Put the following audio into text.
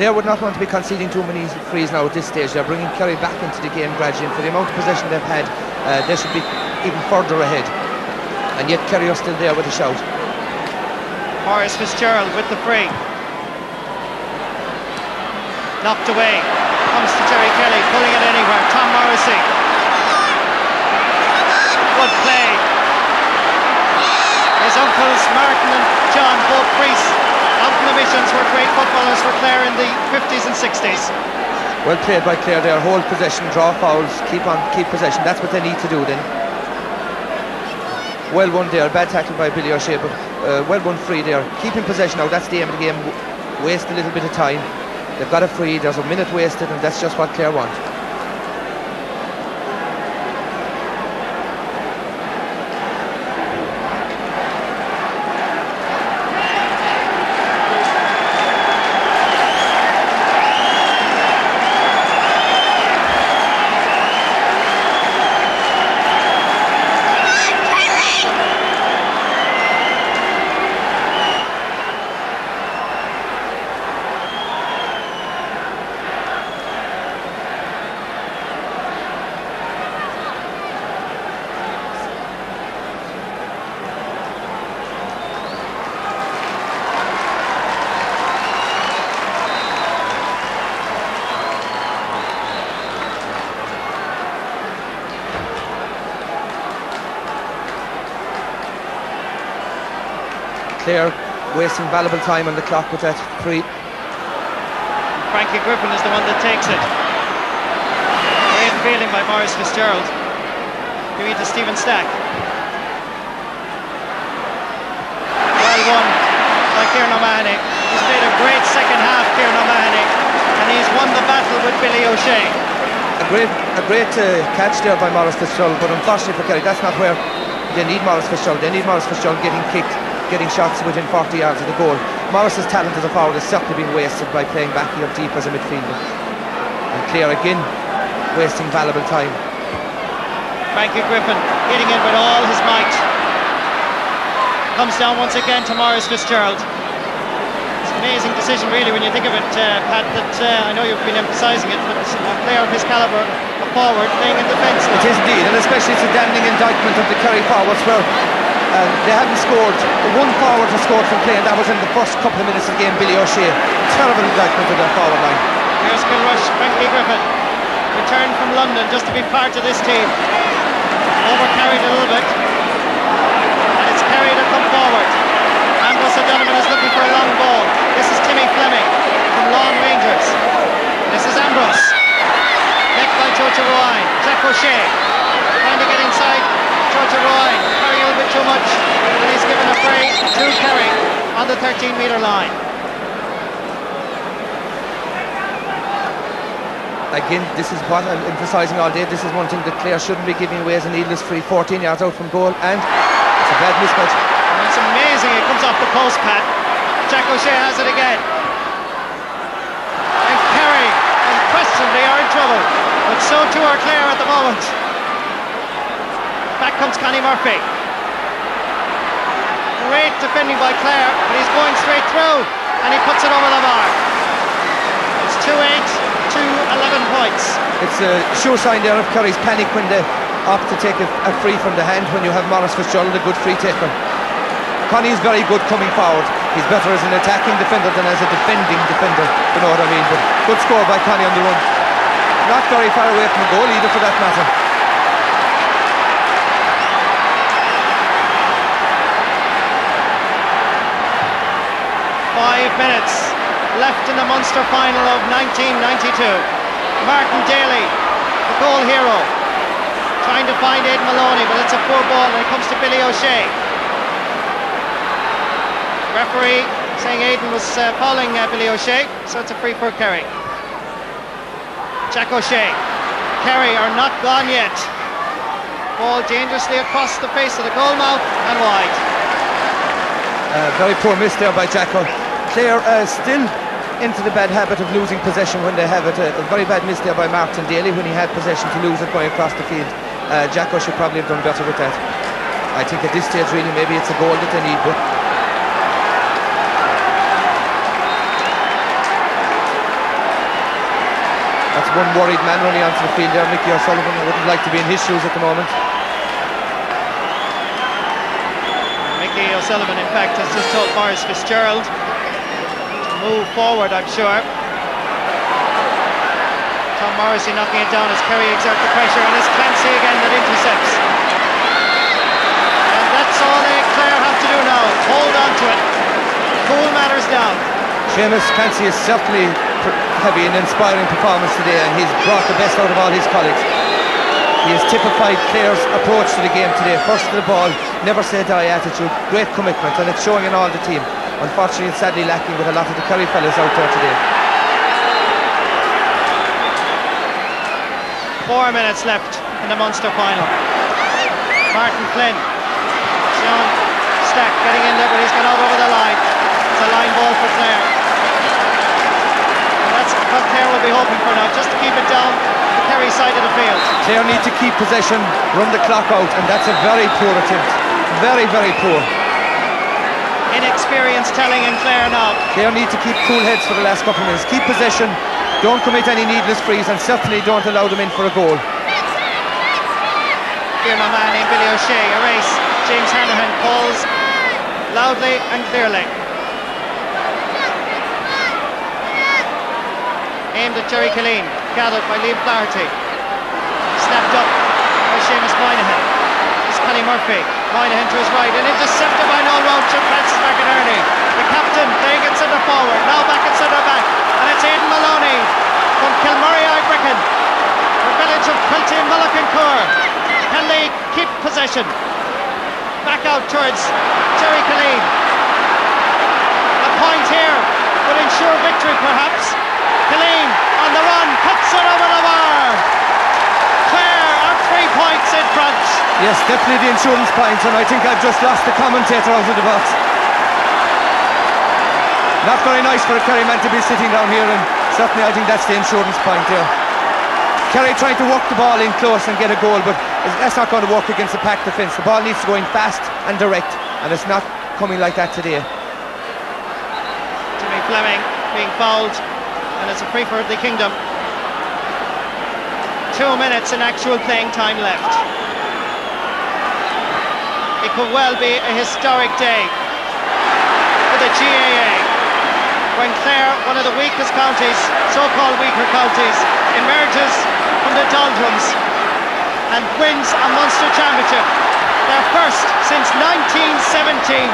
Clare would not want to be conceding too many frees now at this stage. They're bringing Kerry back into the game gradually, and for the amount of possession they've had, they should be even further ahead. And yet Kerry are still there with a shout. Maurice Fitzgerald with the free. Knocked away. Comes to Jerry Kelly, pulling it anywhere. Tom Morrissey. Good play. His uncles Martin and John, both priests out in the missions, were great footballers for Clare in the 50s and 60s. Well played by Clare there. Hold possession, draw fouls, keep possession. That's what they need to do then. Well won there, bad tackle by Billy O'Shea, but well won free there. Keeping possession now, that's the aim of the game. Waste a little bit of time. They've got a free, there's a minute wasted, and that's just what Clare want. Clare wasting valuable time on the clock with that free. Frankie Griffin is the one that takes it. Great fielding by Maurice Fitzgerald. Give it to Stephen Stack. Well won by Kieran O'Mahony. He's played a great second half, Kieran O'Mahony, and he's won the battle with Billy O'Shea. A great catch there by Maurice Fitzgerald, but unfortunately for Kerry, that's not where they need Maurice Fitzgerald. They need Maurice Fitzgerald getting kicked, getting shots within 40 yards of the goal. Maurice's talent as a forward is certainly being wasted by playing back here deep as a midfielder. And Clare again wasting valuable time. Frankie Griffin hitting it with all his might. Comes down once again to Maurice Fitzgerald. It's an amazing decision really when you think of it, Pat, that I know you've been emphasising it, but a player of his calibre, a forward playing in defence now. It is indeed, and especially it's a damning indictment of the Kerry forwards where they haven't scored. One forward has scored from play, and that was in the first couple of minutes of the game, Billy O'Shea. Terrible indictment of their forward line. Here's Kilrush, Frankie Griffin, returned from London just to be part of this team. Overcarried a little bit, and it's Kerry that come forward. Ambrose O'Donovan is looking for a long ball. This is Timmy Fleming from Long Rangers. This is Ambrose. Necked by Georgia Rowan. Jack O'Shea trying to get inside Georgia Rowan. Kerry a little bit too much, and he's given a free to Kerry on the 13-metre line. Again, this is what I'm emphasising all day. This is one thing that Clare shouldn't be giving away as a needless free, 14 yards out from goal, and it's a bad mismatch. It's amazing, it comes off the post, Pat. Jack O'Shea has it again. And Kerry, unquestionably, are in trouble, but so too are Clare at the moment. Back comes Connie Murphy. Great defending by Clare, but he's going straight through, and he puts it over the bar. It's 2-8 to 11 points. It's a sure sign there of Kerry's panic when they opt to take a free from the hand when you have Maurice Fitzgerald, a good free taker. Connie's very good coming forward. He's better as an attacking defender than as a defending defender, you know what I mean. But good score by Connie on the run. Not very far away from the goal either, for that matter. Five minutes left in the Munster final of 1992. Martin Daly, the goal hero, trying to find Aidan Maloney, but it's a poor ball when it comes to Billy O'Shea. Referee saying Aidan was fouling Billy O'Shea, so it's a free for Kerry. Jack O'Shea. Kerry are not gone yet. Ball dangerously across the face of the goal mouth and wide. Very poor miss there by Jacko. Clare still into the bad habit of losing possession when they have it. A very bad miss there by Martin Daly when he had possession to lose it going across the field. Jacko should probably have done better with that. I think at this stage really maybe it's a goal that they need. But one worried man running onto the field there. Mickey O'Sullivan, I wouldn't like to be in his shoes at the moment. Mickey O'Sullivan, in fact, has just told Maurice Fitzgerald to move forward, I'm sure. Tom Morrissey knocking it down as Kerry exert the pressure, and it's Clancy again that intercepts. And that's all Clare have to do now, hold on to it, cool matters down. Seamus Clancy is certainly having an inspiring performance today, and he's brought the best out of all his colleagues. He has typified Clare's approach to the game today. First to the ball, never say die attitude, great commitment, and it's showing in all the team. Unfortunately, it's sadly lacking with a lot of the Kerry fellas out there today. 4 minutes left in the Munster final. Martin Flynn, Sean Stack getting in there, but he's gone out over the line. It's a line ball for Clare. And that's what Clare will be hoping for now, just to keep it down the Kerry side of the field. Clare need to keep possession, run the clock out, and that's a very poor attempt. Very, very poor. Inexperience telling in Clare now. Clare need to keep cool heads for the last couple of minutes. Keep possession, don't commit any needless frees, and certainly don't allow them in for a goal. Here my man named Billy O'Shea, a race. James Hanahan calls loudly and clearly. Aimed at Jerry Killeen, gathered by Liam Flaherty. Snapped up by Seamus Moynihan. It's Kenny Murphy. Moynihan to his right, and intercepted by Noel Roach and Francis McInerney. The captain playing at centre forward, now back at centre back, and it's Aidan Maloney from Kilmurray Ibricken, the village of Quilty and Mulligancourt. Can they keep possession? Back out towards Jerry Killeen. A point here would ensure victory perhaps. Killeen on the run, cuts it over the bar. Clare are 3 points in front. Yes, definitely the insurance points, and I think I've just lost the commentator out of the box. Not very nice for a Kerry man to be sitting down here, and certainly I think that's the insurance point there. Kerry trying to work the ball in close and get a goal, but that's not going to work against the packed defence. The ball needs to go in fast and direct, and it's not coming like that today. Jimmy Fleming being fouled, and it's a free for the Kingdom. 2 minutes in actual playing time left. It could well be a historic day for the GAA, when Clare, one of the weakest counties, so-called weaker counties, emerges from the doldrums and wins a Munster championship, their first since 1917.